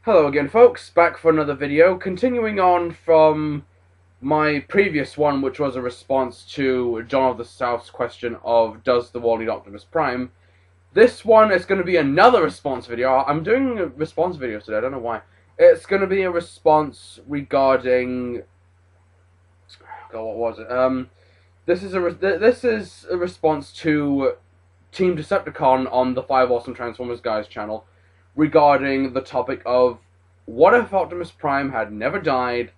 Hello again, folks, back for another video, continuing on from my previous one, which was a response to John of the South's question of does the world need Optimus Prime. This one is going to be another response video. I'm doing response videos today, I don't know why. It's going to be a response regarding... God, what was it? This is a response to Team Decepticon on the 5 Awesome Transformers Guys channel, regarding the topic of what if Optimus Prime had never died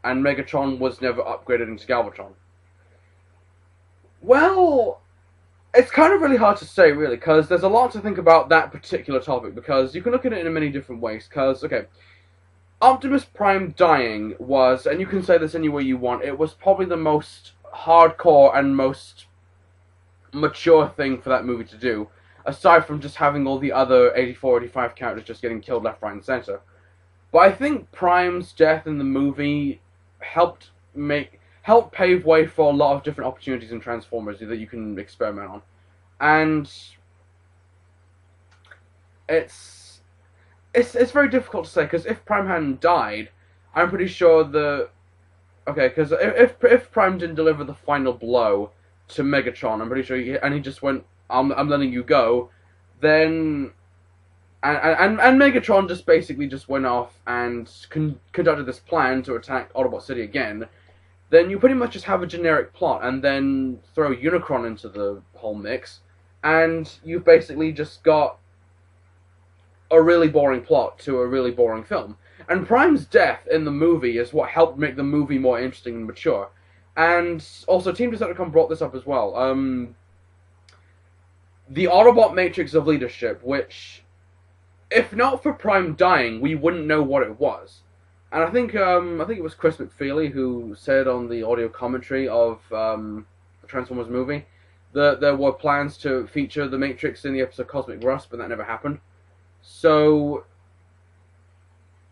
and Megatron was never upgraded into Galvatron? Well, it's kind of really hard to say, really, because there's a lot to think about that particular topic, because you can look at it in many different ways, because, okay, Optimus Prime dying was, and you can say this any way you want, it was probably the most hardcore and most mature thing for that movie to do, aside from just having all the other 84, 85 characters just getting killed left, right, and center. But I think Prime's death in the movie helped pave way for a lot of different opportunities in Transformers that you can experiment on. And it's very difficult to say, because if Prime hadn't died, I'm pretty sure because if Prime didn't deliver the final blow to Megatron, I'm pretty sure he just went, I'm letting you go, then and Megatron just basically just went off and conducted this plan to attack Autobot City again, then you pretty much just have a generic plot, and then throw Unicron into the whole mix, and you've basically just got a really boring plot to a really boring film. And Prime's death in the movie is what helped make the movie more interesting and mature. And also, Team Decepticon brought this up as well. The Autobot Matrix of Leadership, which, if not for Prime dying, we wouldn't know what it was. And I think it was Chris McFeely who said on the audio commentary of the Transformers movie that there were plans to feature the Matrix in the episode Cosmic Rust, but that never happened. So,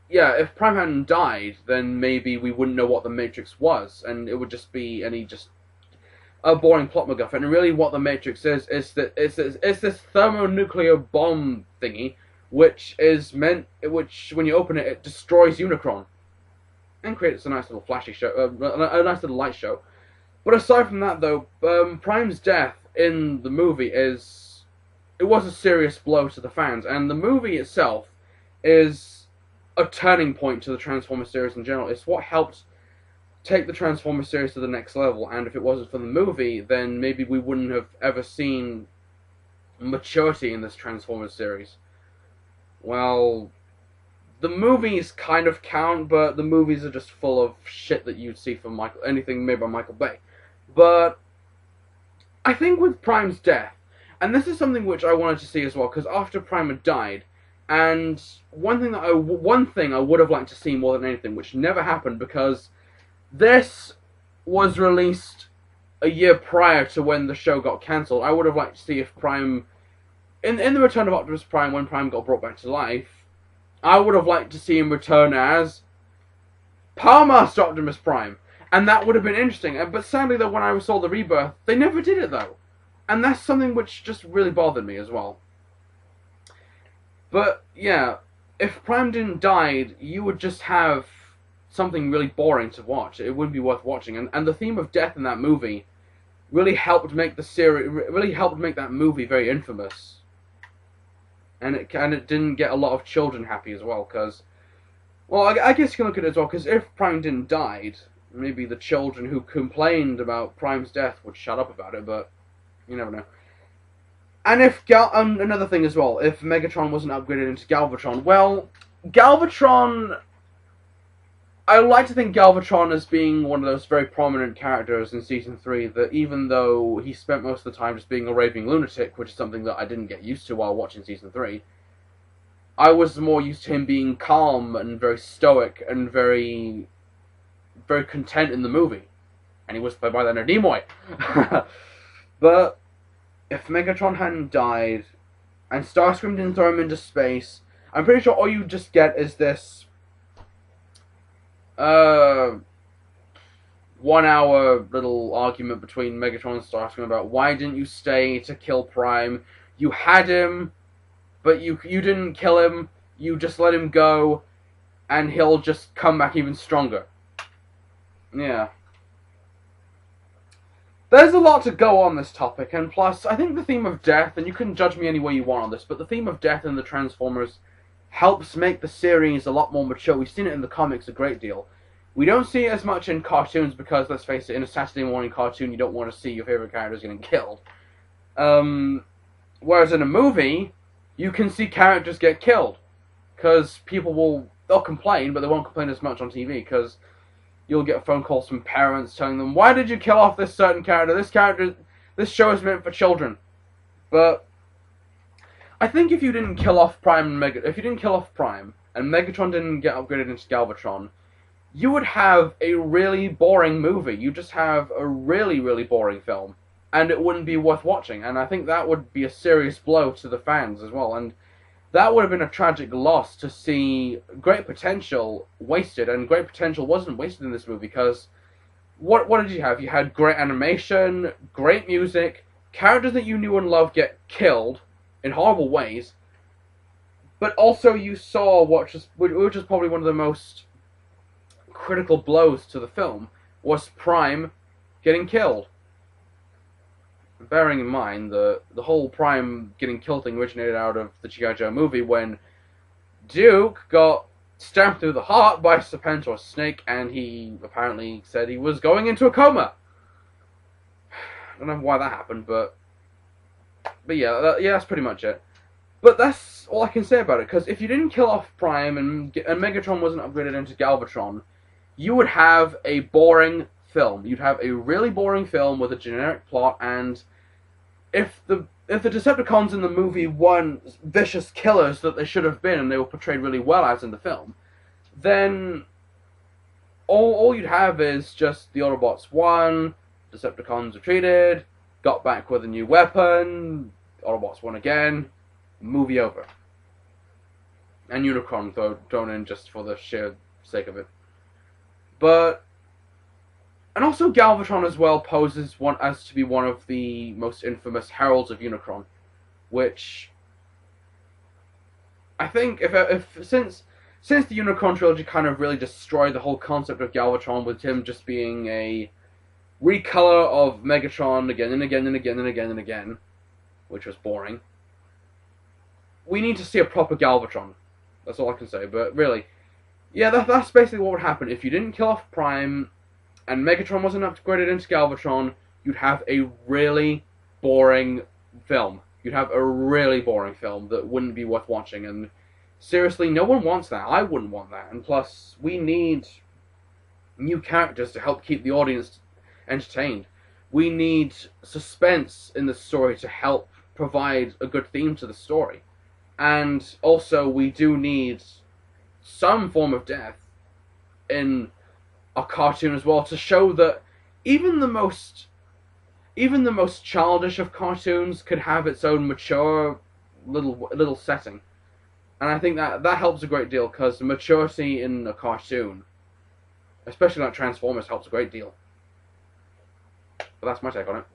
yeah, if Prime hadn't died, then maybe we wouldn't know what the Matrix was, and it would just be a boring plot MacGuffin. And really, what the Matrix is this thermonuclear bomb thingy, which when you open it, it destroys Unicron, and creates a nice little flashy show, a nice little light show. But aside from that, though, Prime's death in the movie was a serious blow to the fans, and the movie itself is a turning point to the Transformers series in general. It's what helped take the Transformers series to the next level, and if it wasn't for the movie, then maybe we wouldn't have ever seen maturity in this Transformers series. Well, the movies kind of count, but the movies are just full of shit that you'd see from anything made by Michael Bay. But I think with Prime's death, and this is something which I wanted to see as well, because after Prime had died, and one thing I would have liked to see more than anything, which never happened, because this was released a year prior to when the show got cancelled. I would have liked to see if Prime, in the Return of Optimus Prime, when Prime got brought back to life, I would have liked to see him return as Power Master Optimus Prime, and that would have been interesting. But sadly, though, when I saw the Rebirth, they never did it, though. And that's something which just really bothered me as well. But, yeah, if Prime didn't die, you would just have something really boring to watch. It wouldn't be worth watching. And the theme of death in that movie really helped make that movie very infamous. And it didn't get a lot of children happy as well, because, well, I guess you can look at it as well, because if Prime didn't die, maybe the children who complained about Prime's death would shut up about it, but you never know. And if another thing as well, if Megatron wasn't upgraded into Galvatron, well, Galvatron, I like to think Galvatron as being one of those very prominent characters in Season 3, that even though he spent most of the time just being a raving lunatic, which is something that I didn't get used to while watching Season 3, I was more used to him being calm and very stoic and very, very content in the movie. And he was played by Leonard Nimoy. But if Megatron hadn't died, and Starscream didn't throw him into space, I'm pretty sure all you just get is this 1 hour little argument between Megatron and Starscream about why didn't you stay to kill Prime? You had him, but you didn't kill him. you just let him go, and he'll just come back even stronger. Yeah. There's a lot to go on this topic, and plus, I think the theme of death, and you can judge me any way you want on this, but the theme of death in the Transformers helps make the series a lot more mature. We've seen it in the comics a great deal. We don't see it as much in cartoons because, let's face it, in a Saturday morning cartoon, you don't want to see your favorite characters getting killed. Whereas in a movie, you can see characters get killed. Because they'll complain, but they won't complain as much on TV, because you'll get phone calls from parents telling them, why did you kill off this certain character? This show is meant for children. But I think if you didn't kill off Prime and Megatron didn't get upgraded into Galvatron, you would have a really boring movie. You just have a really, really boring film. And it wouldn't be worth watching. And I think that would be a serious blow to the fans as well. And that would have been a tragic loss to see great potential wasted. And great potential wasn't wasted in this movie because what did you have? You had great animation, great music, characters that you knew and loved get killed in horrible ways. But also you saw which is probably one of the most critical blows to the film, was Prime getting killed. Bearing in mind the whole Prime getting killed thing originated out of the G.I. Joe movie when Duke got stabbed through the heart by a Serpentor snake, and he apparently said he was going into a coma. I don't know why that happened, but yeah, that's pretty much it. But that's all I can say about it, because if you didn't kill off Prime and Megatron wasn't upgraded into Galvatron, you would have a boring film. You'd have a really boring film with a generic plot, and if the Decepticons in the movie weren't vicious killers that they should have been, and they were portrayed really well as in the film, then all you'd have is just the Autobots won, Decepticons retreated, got back with a new weapon, Autobots won again, movie over. And Unicron thrown in just for the sheer sake of it. And also Galvatron as well poses as to be one of the most infamous heralds of Unicron, which I think since the Unicron trilogy kind of really destroyed the whole concept of Galvatron, with him just being a recolor of Megatron again and again and again and again and again, which was boring. We need to see a proper Galvatron. That's all I can say. But really, yeah, that's basically what would happen if you didn't kill off Prime and Megatron wasn't upgraded into Galvatron. You'd have a really boring film. You'd have a really boring film that wouldn't be worth watching. And seriously, no one wants that. I wouldn't want that. And plus, we need new characters to help keep the audience entertained. We need suspense in the story to help provide a good theme to the story. And also, we do need some form of death in a cartoon as well, to show that even the most childish of cartoons could have its own mature little setting. And I think that helps a great deal, because the maturity in a cartoon, especially like Transformers, helps a great deal. But that's my take on it.